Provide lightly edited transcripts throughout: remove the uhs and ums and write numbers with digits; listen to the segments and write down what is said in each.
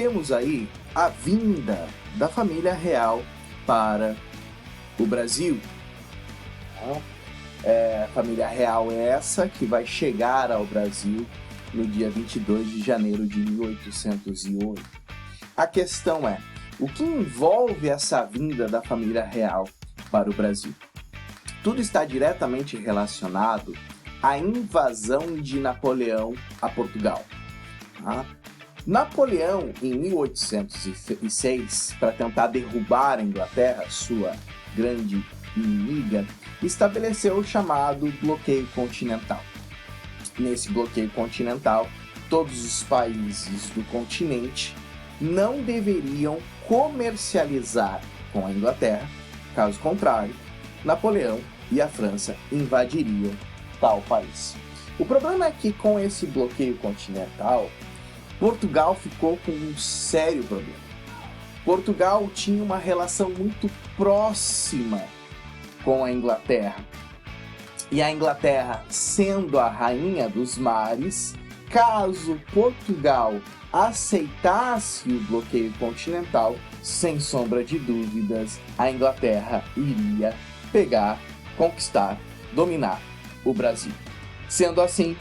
Temos aí a vinda da família real para o Brasil. A família real é essa que vai chegar ao Brasil no dia 22 de janeiro de 1808. A questão é, o que envolve essa vinda da família real para o Brasil? Tudo está diretamente relacionado à invasão de Napoleão a Portugal. Napoleão, em 1806, para tentar derrubar a Inglaterra, sua grande inimiga, estabeleceu o chamado bloqueio continental. Nesse bloqueio continental, todos os países do continente não deveriam comercializar com a Inglaterra, caso contrário, Napoleão e a França invadiriam tal país. O problema é que com esse bloqueio continental, Portugal ficou com um sério problema. Portugal tinha uma relação muito próxima com a Inglaterra. E a Inglaterra, sendo a rainha dos mares, caso Portugal aceitasse o bloqueio continental, sem sombra de dúvidas, a Inglaterra iria pegar, conquistar, dominar o Brasil. Sendo assim,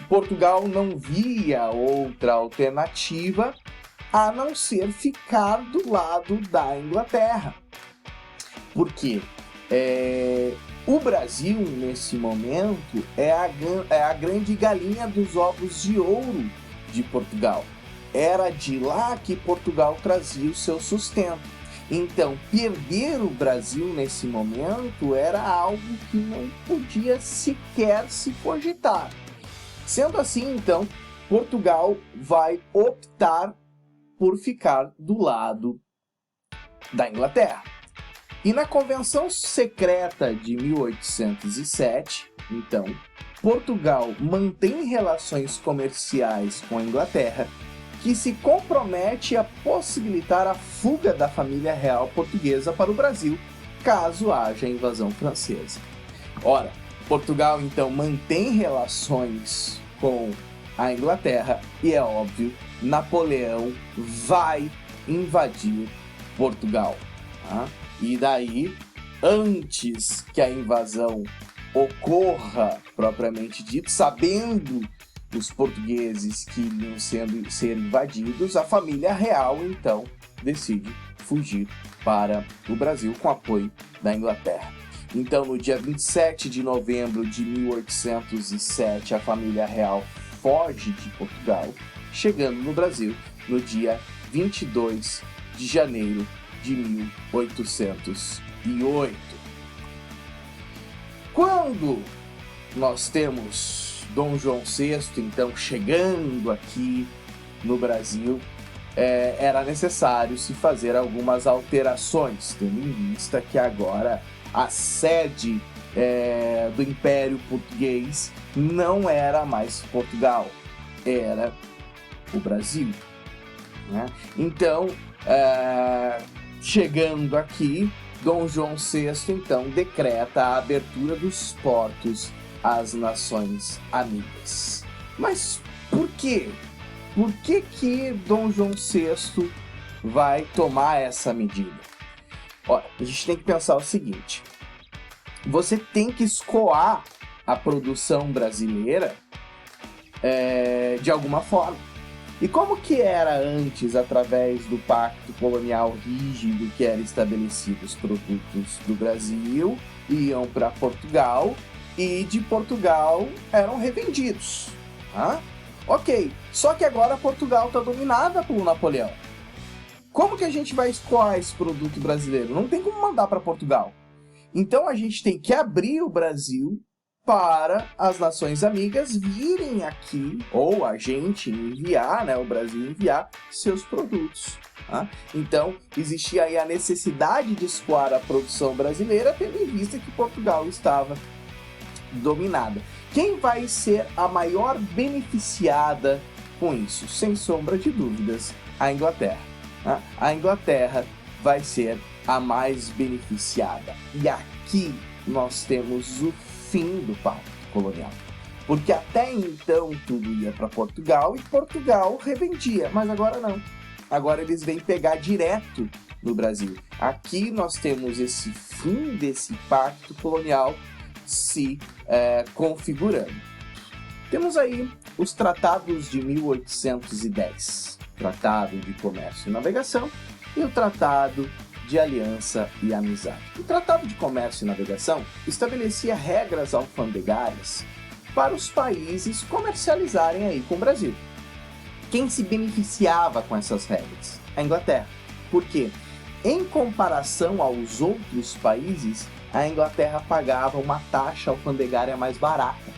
Portugal não via outra alternativa a não ser ficar do lado da Inglaterra. Por quê? O Brasil, nesse momento, é a grande galinha dos ovos de ouro de Portugal. Era de lá que Portugal trazia o seu sustento. Então, perder o Brasil nesse momento era algo que não podia sequer se cogitar. Sendo assim, então, Portugal vai optar por ficar do lado da Inglaterra. E na Convenção Secreta de 1807, então, Portugal mantém relações comerciais com a Inglaterra, que se compromete a possibilitar a fuga da família real portuguesa para o Brasil, caso haja invasão francesa. Ora, Portugal, então, mantém relações com a Inglaterra e, é óbvio, Napoleão vai invadir Portugal. E daí, antes que a invasão ocorra, propriamente dito, sabendo os portugueses que iriam ser invadidos, a família real, então, decide fugir para o Brasil com apoio da Inglaterra. Então, no dia 27 de novembro de 1807, a família real foge de Portugal, chegando no Brasil no dia 22 de janeiro de 1808. Quando nós temos Dom João VI, então, chegando aqui no Brasil, era necessário se fazer algumas alterações, tendo em vista que agora a sede do Império Português não era mais Portugal, era o Brasil. Então, chegando aqui, Dom João VI, então, decreta a abertura dos portos às nações amigas. Mas por quê? Por que Dom João VI vai tomar essa medida? Olha, a gente tem que pensar o seguinte: você tem que escoar a produção brasileira de alguma forma. E como que era antes, através do pacto colonial rígido que era estabelecido? Os produtos do Brasil iam para Portugal e de Portugal eram revendidos. Ok, só que agora Portugal está dominada por Napoleão. Como que a gente vai escoar esse produto brasileiro? Não tem como mandar para Portugal. Então a gente tem que abrir o Brasil para as nações amigas virem aqui, ou a gente enviar, o Brasil enviar seus produtos. Então, existia aí a necessidade de escoar a produção brasileira, tendo em vista que Portugal estava dominada. Quem vai ser a maior beneficiada com isso? Sem sombra de dúvidas, a Inglaterra. A Inglaterra vai ser a mais beneficiada. E aqui nós temos o fim do pacto colonial. Porque até então tudo ia para Portugal e Portugal revendia, mas agora não. agora eles vêm pegar direto no Brasil. Aqui nós temos esse fim desse pacto colonial se configurando. Temos aí os tratados de 1810, Tratado de Comércio e Navegação e o Tratado de Aliança e Amizade. O Tratado de Comércio e Navegação estabelecia regras alfandegárias para os países comercializarem aí com o Brasil. Quem se beneficiava com essas regras? A Inglaterra. Por quê? Em comparação aos outros países, a Inglaterra pagava uma taxa alfandegária mais barata.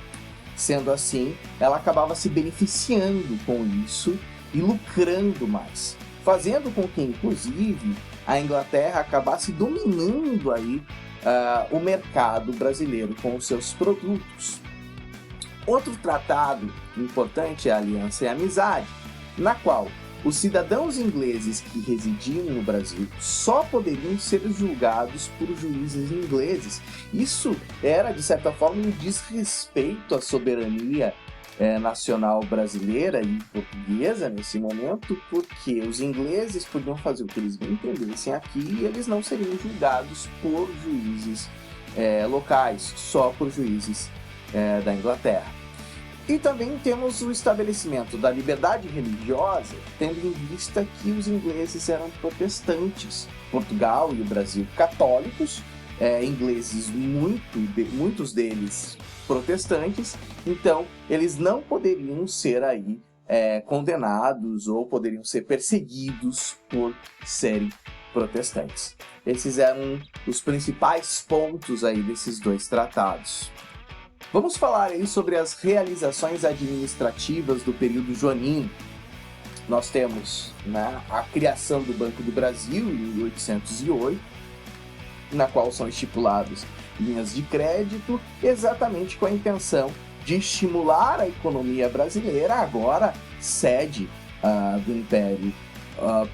Sendo assim, ela acabava se beneficiando com isso e lucrando mais, fazendo com que, inclusive, a Inglaterra acabasse dominando aí o mercado brasileiro com os seus produtos. Outro tratado importante é a Aliança e a Amizade, na qual os cidadãos ingleses que residiam no Brasil só poderiam ser julgados por juízes ingleses. Isso era, de certa forma, um desrespeito à soberania nacional brasileira e portuguesa nesse momento, porque os ingleses podiam fazer o que eles bem entendessem aqui e eles não seriam julgados por juízes locais, só por juízes da Inglaterra. E também temos o estabelecimento da liberdade religiosa, tendo em vista que os ingleses eram protestantes, Portugal e o Brasil católicos, ingleses muitos deles protestantes, então eles não poderiam ser aí condenados ou poderiam ser perseguidos por serem protestantes. Esses eram os principais pontos aí desses dois tratados. Vamos falar aí sobre as realizações administrativas do período joanino. Nós temos a criação do Banco do Brasil em 1808, na qual são estipuladas linhas de crédito, exatamente com a intenção de estimular a economia brasileira, agora sede do Império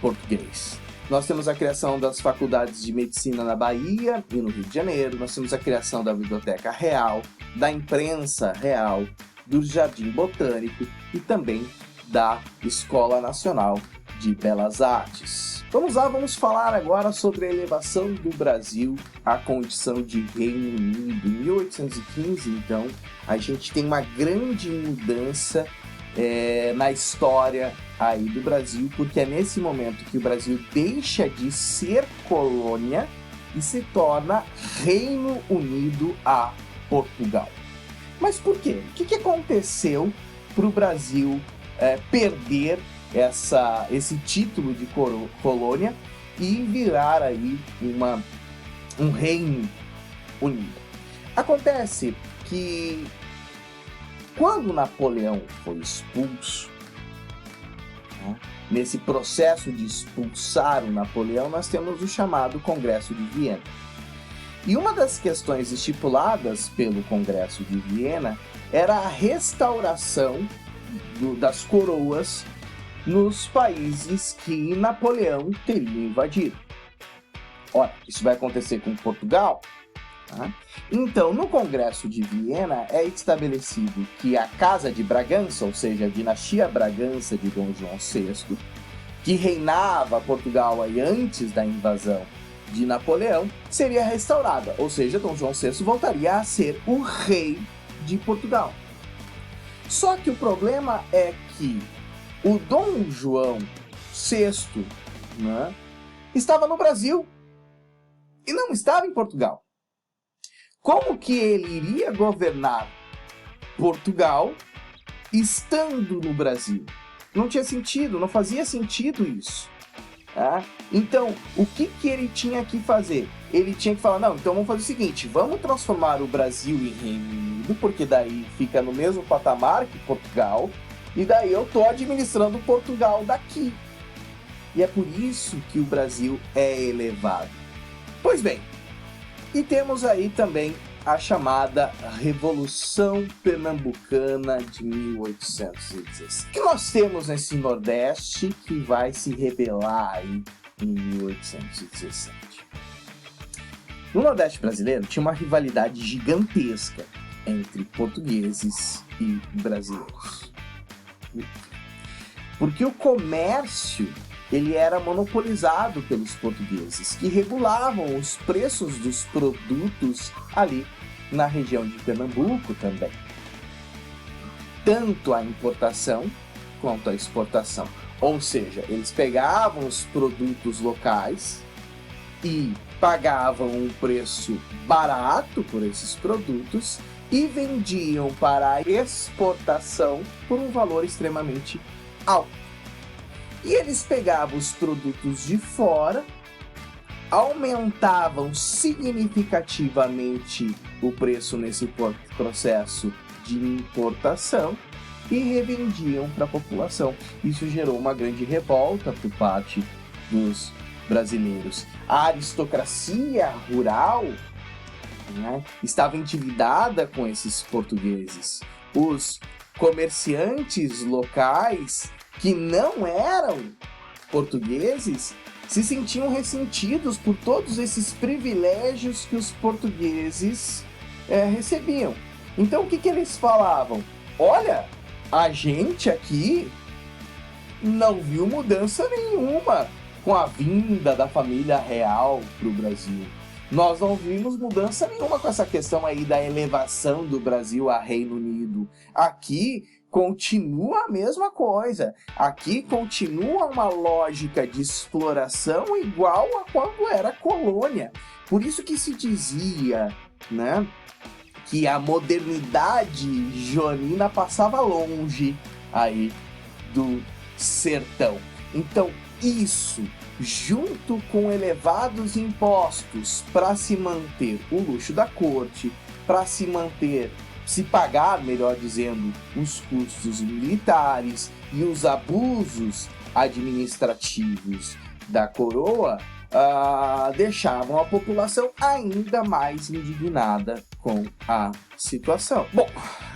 Português. Nós temos a criação das faculdades de medicina na Bahia e no Rio de Janeiro, nós temos a criação da Biblioteca Real, da Imprensa Real, do Jardim Botânico e também da Escola Nacional de Belas Artes. Vamos lá, vamos falar agora sobre a elevação do Brasil à condição de Reino Unido. Em 1815, então, a gente tem uma grande mudança na história aí do Brasil, porque é nesse momento que o Brasil deixa de ser colônia e se torna Reino Unido a Portugal. Mas por quê? O que aconteceu para o Brasil perder esse título de colônia e virar aí um Reino Unido? Acontece que quando Napoleão foi expulso, nesse processo de expulsar o Napoleão, nós temos o chamado Congresso de Viena. E uma das questões estipuladas pelo Congresso de Viena era a restauração das coroas nos países que Napoleão teria invadido. Ora, isso vai acontecer com Portugal. Então, no Congresso de Viena é estabelecido que a Casa de Bragança, ou seja, a dinastia Bragança de Dom João VI, que reinava Portugal aí antes da invasão de Napoleão, seria restaurada, ou seja, Dom João VI voltaria a ser o rei de Portugal. Só que o problema é que o Dom João VI estava no Brasil e não estava em Portugal. Como que ele iria governar Portugal estando no Brasil? Não tinha sentido, não fazia sentido isso. Então, o que ele tinha que fazer? Ele tinha que falar, não, então vamos fazer o seguinte, vamos transformar o Brasil em Reino Unido, porque daí fica no mesmo patamar que Portugal, e daí eu estou administrando Portugal daqui. E é por isso que o Brasil é elevado. Pois bem, e temos aí também a chamada Revolução Pernambucana de 1816. O que nós temos nesse Nordeste que vai se rebelar aí em 1817? No Nordeste brasileiro tinha uma rivalidade gigantesca entre portugueses e brasileiros. Porque o comércio ele era monopolizado pelos portugueses, que regulavam os preços dos produtos ali na região de Pernambuco também. Tanto a importação quanto a exportação. Ou seja, eles pegavam os produtos locais e pagavam um preço barato por esses produtos e vendiam para a exportação por um valor extremamente alto. E eles pegavam os produtos de fora, aumentavam significativamente o preço nesse processo de importação e revendiam para a população. Isso gerou uma grande revolta por parte dos brasileiros. A aristocracia rural, né, estava endividada com esses portugueses. Os comerciantes locais que não eram portugueses se sentiam ressentidos por todos esses privilégios que os portugueses recebiam. Então o que eles falavam? Olha, a gente aqui não viu mudança nenhuma com a vinda da família real para o Brasil. Nós não vimos mudança nenhuma com essa questão aí da elevação do Brasil a Reino Unido. Aqui continua a mesma coisa. Aqui continua uma lógica de exploração igual a quando era colônia. Por isso que se dizia, né, que a modernidade joanina passava longe aí do sertão. Então, isso, junto com elevados impostos para se manter o luxo da corte, para se pagar, melhor dizendo, os custos militares e os abusos administrativos da coroa, deixavam a população ainda mais indignada com a situação. Bom,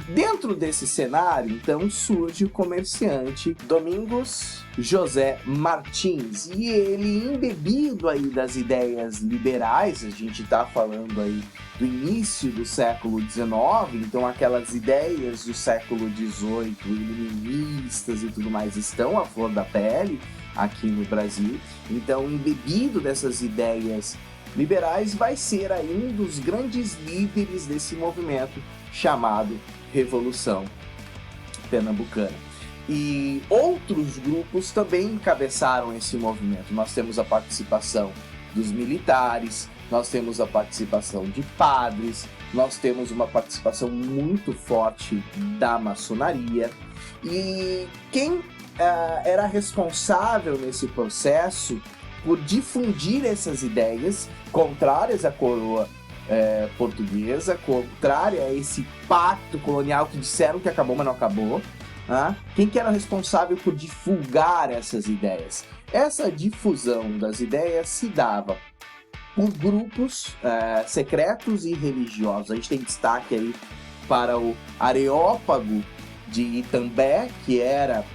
dentro desse cenário, então, surge o comerciante Domingos José Martins, e ele, embebido aí das ideias liberais, a gente está falando aí do início do século XIX, então aquelas ideias do século XVIII, iluministas e tudo mais, estão à flor da pele aqui no Brasil. Então, embebido dessas ideias liberais, vai ser aí um dos grandes líderes desse movimento chamado Revolução Pernambucana. E outros grupos também encabeçaram esse movimento. Nós temos a participação dos militares, nós temos a participação de padres, nós temos uma participação muito forte da maçonaria. E quem era responsável nesse processo por difundir essas ideias contrárias à coroa portuguesa, contrária a esse pacto colonial que disseram que acabou, mas não acabou. Quem que era responsável por divulgar essas ideias? Essa difusão das ideias se dava por grupos secretos e religiosos. A gente tem destaque aí para o Areópago de Itambé, que era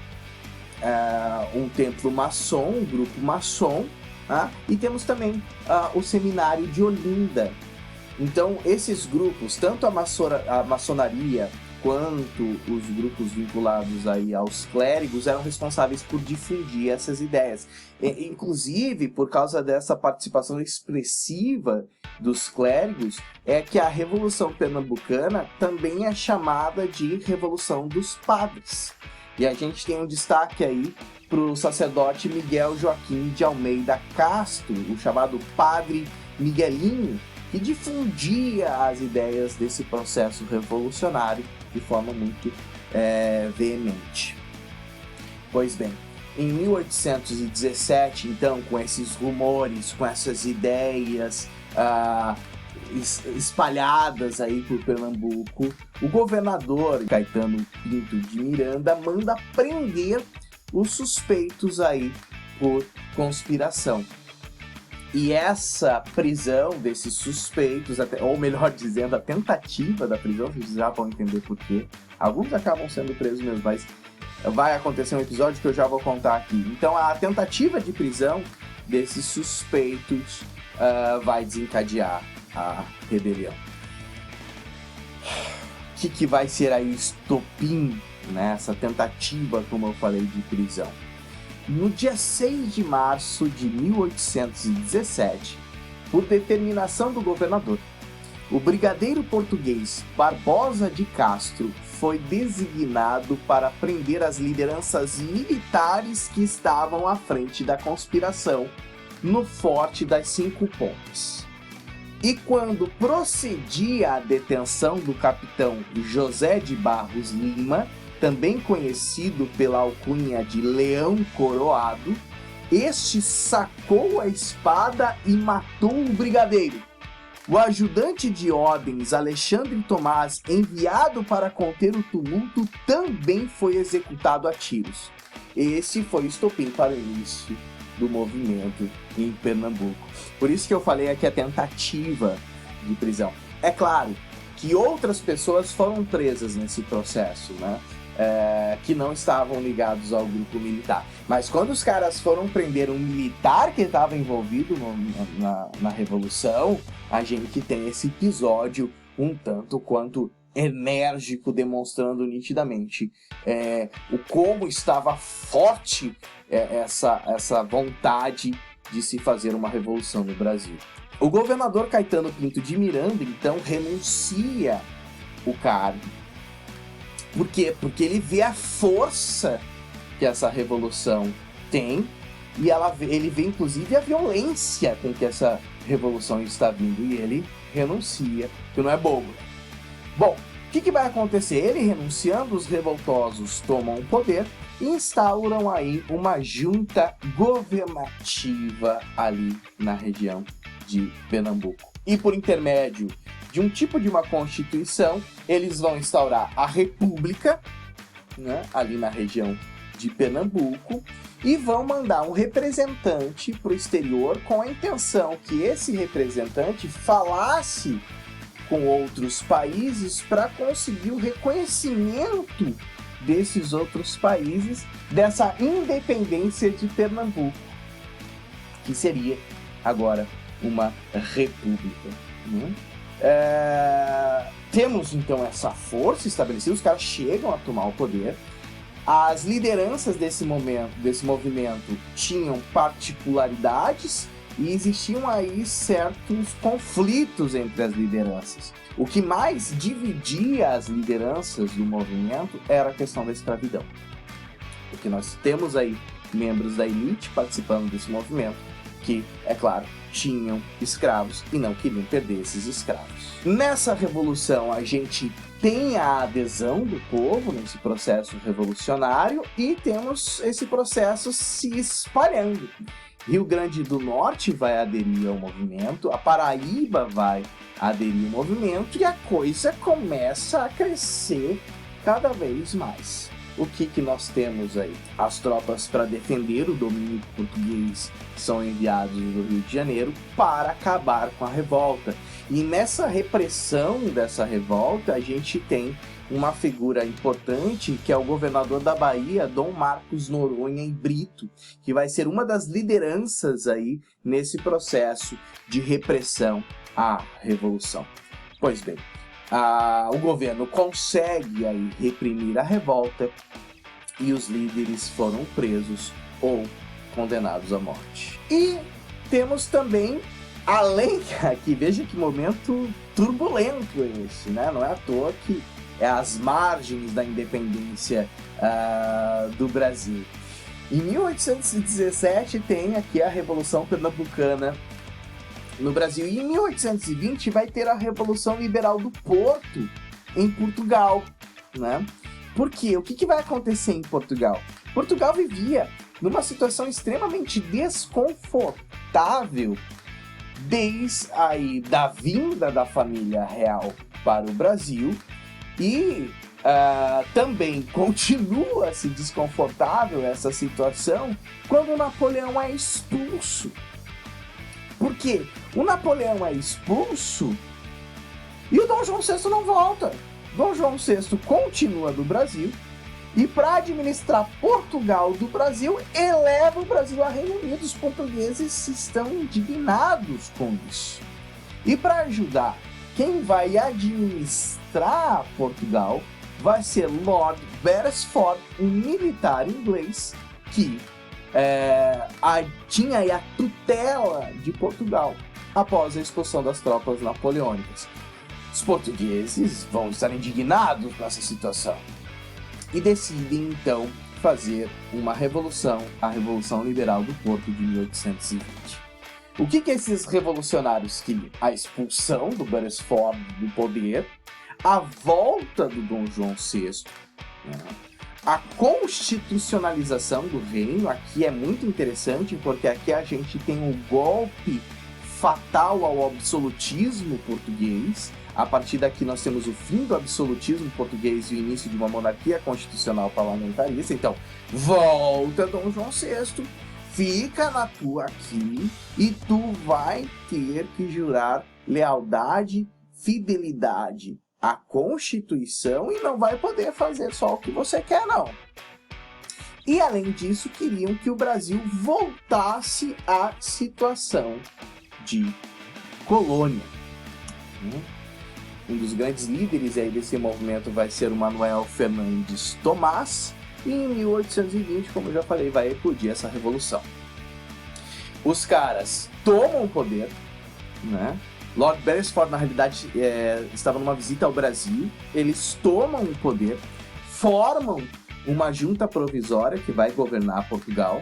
um templo maçom, um grupo maçom, e temos também o Seminário de Olinda. Então, esses grupos, tanto a maçonaria quanto os grupos vinculados aí aos clérigos, eram responsáveis por difundir essas ideias. Inclusive, por causa dessa participação expressiva dos clérigos, é que a Revolução Pernambucana também é chamada de Revolução dos Padres. E a gente tem um destaque aí para o sacerdote Miguel Joaquim de Almeida Castro, o chamado Padre Miguelinho, que difundia as ideias desse processo revolucionário de forma muito veemente. Pois bem, em 1817, então, com esses rumores, com essas ideias espalhadas aí por Pernambuco, o governador Caetano Pinto de Miranda manda prender os suspeitos aí por conspiração. E essa prisão desses suspeitos, ou melhor dizendo, a tentativa da prisão, vocês já vão entender por quê. Alguns acabam sendo presos mesmo, mas vai acontecer um episódio que eu já vou contar aqui. Então, a tentativa de prisão desses suspeitos vai desencadear a rebelião. O que vai ser aí o estopim, né? Essa tentativa, como eu falei, de prisão? No dia 6 de março de 1817, por determinação do governador, o brigadeiro português Barbosa de Castro foi designado para prender as lideranças militares que estavam à frente da conspiração no Forte das Cinco Pontes. E quando procedia a detenção do capitão José de Barros Lima, também conhecido pela alcunha de Leão Coroado, este sacou a espada e matou o brigadeiro. O ajudante de ordens, Alexandre Tomás, enviado para conter o tumulto, também foi executado a tiros. Esse foi o estopim para o início do movimento em Pernambuco. Por isso que eu falei aqui a tentativa de prisão. É claro que outras pessoas foram presas nesse processo, né? Que não estavam ligados ao grupo militar. Mas quando os caras foram prender um militar que estava envolvido na Revolução, a gente tem esse episódio um tanto quanto enérgico, demonstrando nitidamente o como estava forte essa vontade de se fazer uma revolução no Brasil. O governador Caetano Pinto de Miranda, então, renuncia o cargo. Por quê? Porque ele vê a força que essa revolução tem e ele vê, inclusive, a violência com que essa revolução está vindo e ele renuncia, que não é bobo. Bom, o que vai acontecer? Ele renunciando, os revoltosos tomam o poder e instauram aí uma junta governativa ali na região de Pernambuco. E por intermédio de um tipo de uma constituição, eles vão instaurar a república, né, ali na região de Pernambuco, e vão mandar um representante para o exterior com a intenção que esse representante falasse com outros países para conseguir o reconhecimento desses outros países dessa independência de Pernambuco, que seria agora uma república, né? Temos então essa força estabelecida, os caras chegam a tomar o poder. As lideranças desse movimento tinham particularidades e existiam aí certos conflitos entre as lideranças. O que mais dividia as lideranças do movimento era a questão da escravidão, porque nós temos aí membros da elite participando desse movimento que, é claro, tinham escravos e não queriam perder esses escravos. Nessa revolução, a gente tem a adesão do povo nesse processo revolucionário e temos esse processo se espalhando. Rio Grande do Norte vai aderir ao movimento, a Paraíba vai aderir ao movimento e a coisa começa a crescer cada vez mais. O que nós temos aí? As tropas para defender o domínio português são enviadas do Rio de Janeiro para acabar com a revolta. E nessa repressão dessa revolta, a gente tem uma figura importante, que é o governador da Bahia, Dom Marcos Noronha e Brito, que vai ser uma das lideranças aí nesse processo de repressão à revolução. Pois bem, o governo consegue aí reprimir a revolta e os líderes foram presos ou condenados à morte. E temos também, além aqui, veja que momento turbulento esse, né? Não é à toa que é às margens da independência do Brasil. Em 1817 tem aqui a Revolução Pernambucana no Brasil. E em 1820 vai ter a Revolução Liberal do Porto, em Portugal, né? Por quê? O que vai acontecer em Portugal? Portugal vivia numa situação extremamente desconfortável desde aí da vinda da família real para o Brasil e também continua-se desconfortável essa situação quando Napoleão é expulso. Por quê? O Napoleão é expulso e o Dom João VI não volta. Dom João VI continua no Brasil e, para administrar Portugal do Brasil, eleva o Brasil a Reino Unido. Os portugueses estão indignados com isso. E para ajudar, quem vai administrar Portugal vai ser Lord Beresford, um militar inglês que tinha aí a tutela de Portugal após a expulsão das tropas napoleônicas. Os portugueses vão estar indignados nessa situação e decidem então fazer uma revolução, a Revolução Liberal do Porto de 1820. O que esses revolucionários queriam? A expulsão do Beresford do poder, a volta do Dom João VI, né? A constitucionalização do reino. Aqui é muito interessante, porque aqui a gente tem um golpe fatal ao absolutismo português. A partir daqui nós temos o fim do absolutismo português e o início de uma monarquia constitucional parlamentarista. Então, volta Dom João VI, fica na tua aqui e tu vai ter que jurar lealdade, fidelidade à Constituição e não vai poder fazer só o que você quer, não. E, além disso, queriam que o Brasil voltasse à situação de colônia. Um dos grandes líderes aí desse movimento vai ser o Manuel Fernandes Tomás, e em 1820, como eu já falei, vai eclodir essa revolução. Os caras tomam o poder, né? Lord Beresford, na realidade, estava numa visita ao Brasil. Eles tomam o poder, formam uma junta provisória que vai governar Portugal.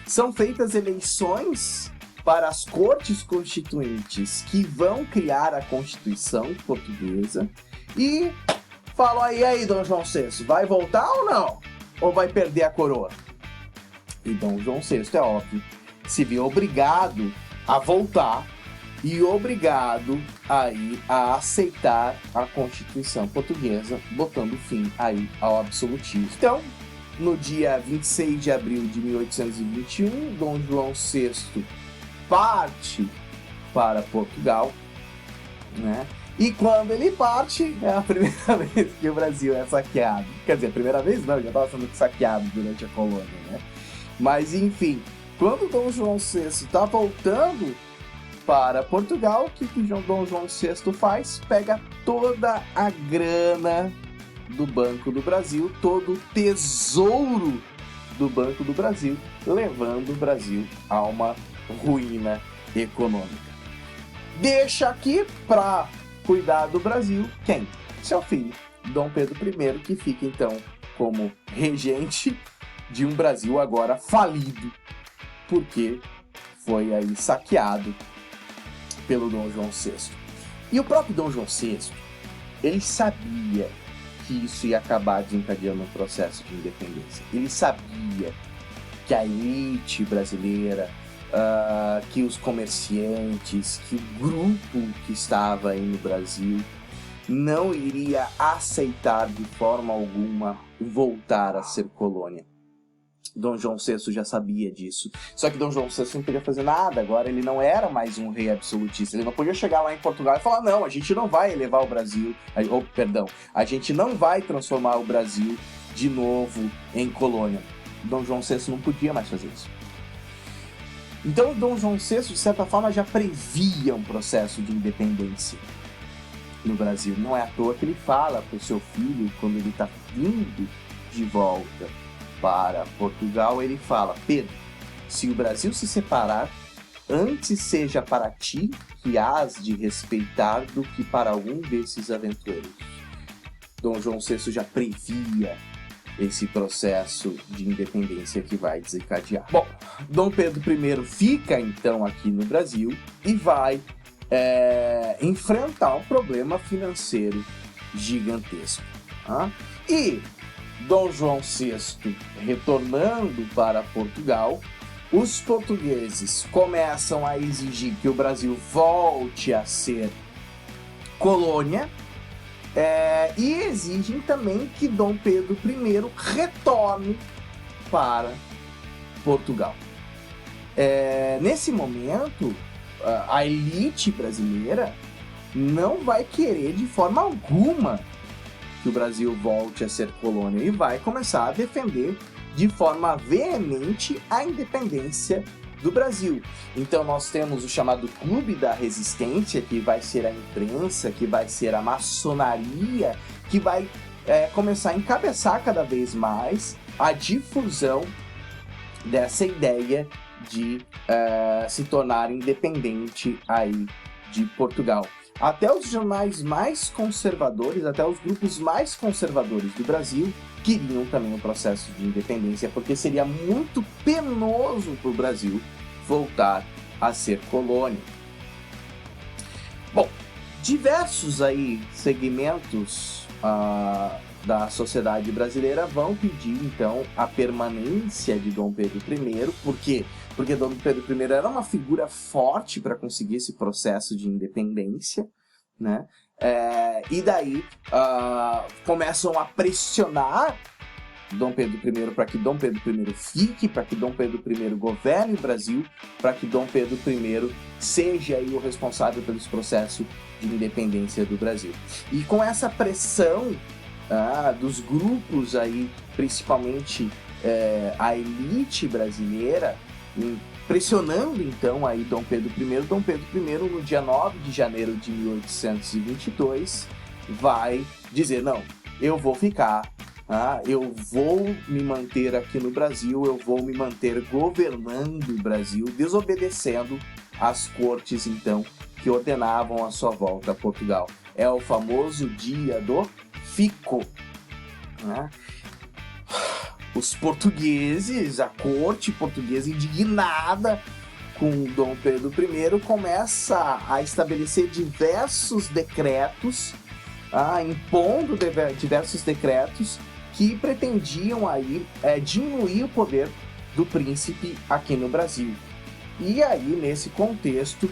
São feitas eleições para as cortes constituintes que vão criar a Constituição portuguesa. E falam, e aí, Dom João VI, vai voltar ou não? Ou vai perder a coroa? E Dom João VI, é óbvio, se viu obrigado a voltar e obrigado aí a aceitar a Constituição portuguesa, botando fim aí ao absolutismo. Então, no dia 26 de abril de 1821, Dom João VI parte para Portugal, né? E quando ele parte, é a primeira vez que o Brasil é saqueado. Quer dizer, a primeira vez não, já estava sendo saqueado durante a colônia, né? Mas, enfim, quando Dom João VI está voltando para Portugal, o que Dom João VI faz? Pega toda a grana do Banco do Brasil, todo o tesouro do Banco do Brasil, levando o Brasil a uma ruína econômica. Deixa aqui para cuidar do Brasil quem? Seu filho, Dom Pedro I, que fica então como regente de um Brasil agora falido, porque foi aí saqueado pelo Dom João VI. E o próprio Dom João VI, ele sabia que isso ia acabar desencadeando um processo de independência. Ele sabia que a elite brasileira, que os comerciantes, que o grupo que estava aí no Brasil não iria aceitar de forma alguma voltar a ser colônia. Dom João VI já sabia disso. Só que Dom João VI não podia fazer nada. Agora ele não era mais um rei absolutista. Ele não podia chegar lá em Portugal e falar, não, a gente não vai elevar o Brasil... a gente não vai transformar o Brasil de novo em colônia. Dom João VI não podia mais fazer isso. Então Dom João VI, de certa forma, já previa um processo de independência no Brasil. Não é à toa que ele fala para o seu filho, quando ele está vindo de volta para Portugal, ele fala, Pedro, se o Brasil se separar, antes seja para ti que hás de respeitar do que para algum desses aventureiros. Dom João VI já previa esse processo de independência que vai desencadear. Bom, Dom Pedro I fica então aqui no Brasil e vai enfrentar um problema financeiro gigantesco. Tá? E Dom João VI retornando para Portugal, os portugueses começam a exigir que o Brasil volte a ser colônia, e exigem também que Dom Pedro I retorne para Portugal. Nesse momento, a elite brasileira não vai querer de forma alguma que o Brasil volte a ser colônia e vai começar a defender de forma veemente a independência do Brasil. Então nós temos o chamado Clube da Resistência, que vai ser a imprensa, que vai ser a maçonaria, que vai começar a encabeçar cada vez mais a difusão dessa ideia de se tornar independente aí de Portugal. Até os jornais mais conservadores, até os grupos mais conservadores do Brasil queriam também o processo de independência, porque seria muito penoso para o Brasil voltar a ser colônia. Bom, diversos aí segmentos da sociedade brasileira vão pedir, então, a permanência de Dom Pedro I. Por quê? Porque Dom Pedro I era uma figura forte para conseguir esse processo de independência, né? E daí começam a pressionar Dom Pedro I para que Dom Pedro I fique, para que Dom Pedro I governe o Brasil, para que Dom Pedro I seja aí o responsável pelos processos de independência do Brasil. E com essa pressão dos grupos aí, principalmente a elite brasileira, pressionando então aí Dom Pedro I, no dia 9 de janeiro de 1822, vai dizer, não, eu vou ficar, eu vou me manter aqui no Brasil, eu vou me manter governando o Brasil, desobedecendo às cortes então que ordenavam a sua volta a Portugal. É o famoso dia do fico, né? Os portugueses, a corte portuguesa indignada com Dom Pedro I, começa a estabelecer diversos decretos, impondo diversos decretos que pretendiam aí diminuir o poder do príncipe aqui no Brasil. E aí, nesse contexto,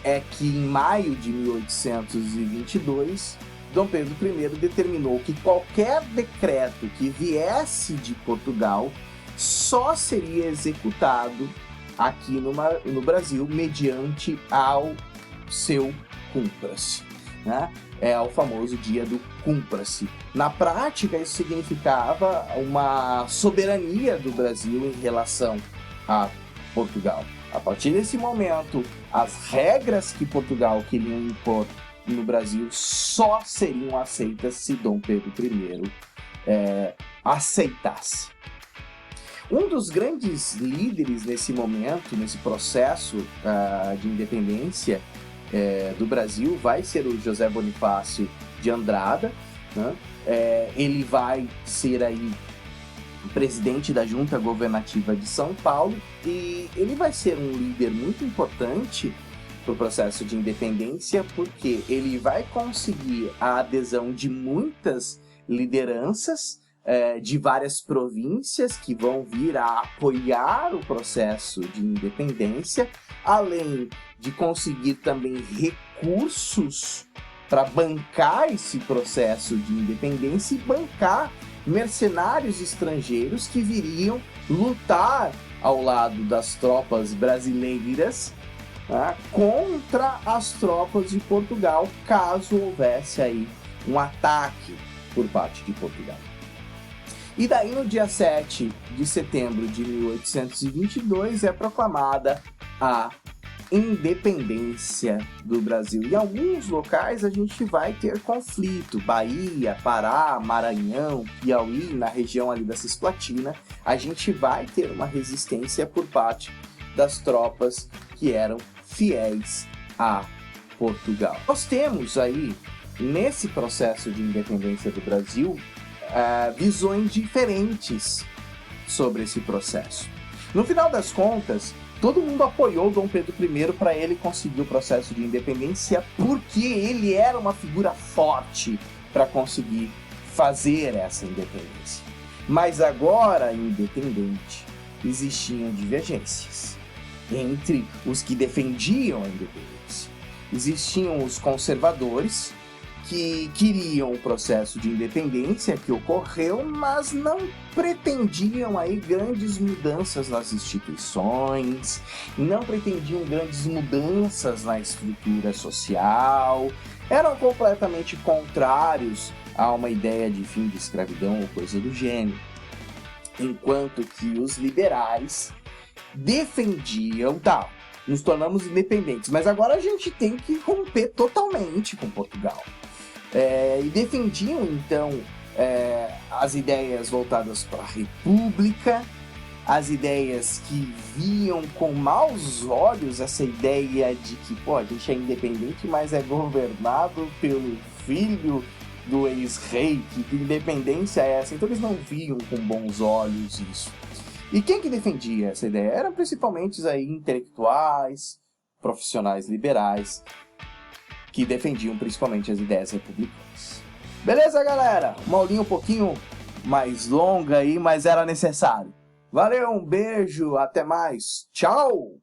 é que em maio de 1822, Dom Pedro I determinou que qualquer decreto que viesse de Portugal só seria executado aqui no Brasil mediante ao seu cumpra-se, né? É o famoso dia do cumpra-se. Na prática, isso significava uma soberania do Brasil em relação a Portugal. A partir desse momento, as regras que Portugal queria impor no Brasil só seriam aceitas se Dom Pedro I aceitasse. Um dos grandes líderes nesse momento, nesse processo de independência do Brasil, vai ser o José Bonifácio de Andrada, né? Ele vai ser aí presidente da Junta Governativa de São Paulo e ele vai ser um líder muito importante para o processo de independência, porque ele vai conseguir a adesão de muitas lideranças de várias províncias que vão vir a apoiar o processo de independência, além de conseguir também recursos para bancar esse processo de independência e bancar mercenários estrangeiros que viriam lutar ao lado das tropas brasileiras contra as tropas de Portugal, caso houvesse aí um ataque por parte de Portugal. E daí, no dia 7 de setembro de 1822, é proclamada a independência do Brasil. Em alguns locais a gente vai ter conflito, Bahia, Pará, Maranhão, Piauí, na região ali da Cisplatina, a gente vai ter uma resistência por parte das tropas que eram fiéis a Portugal. Nós temos aí, nesse processo de independência do Brasil, visões diferentes sobre esse processo. No final das contas, todo mundo apoiou Dom Pedro I para ele conseguir o processo de independência, porque ele era uma figura forte para conseguir fazer essa independência. Mas agora, independente, existiam divergências entre os que defendiam a independência. Existiam os conservadores, que queriam o processo de independência que ocorreu, mas não pretendiam aí grandes mudanças nas instituições, não pretendiam grandes mudanças na estrutura social, eram completamente contrários a uma ideia de fim de escravidão ou coisa do gênero. Enquanto que os liberais defendiam, nos tornamos independentes, mas agora a gente tem que romper totalmente com Portugal. E defendiam, então, as ideias voltadas para a república, as ideias que viam com maus olhos essa ideia de que, pô, a gente é independente, mas é governado pelo filho do ex-rei, que independência é essa? Então eles não viam com bons olhos isso. E quem que defendia essa ideia? Eram principalmente aí intelectuais, profissionais liberais, que defendiam principalmente as ideias republicanas. Beleza, galera? Uma aulinha um pouquinho mais longa aí, mas era necessário. Valeu, um beijo, até mais, tchau!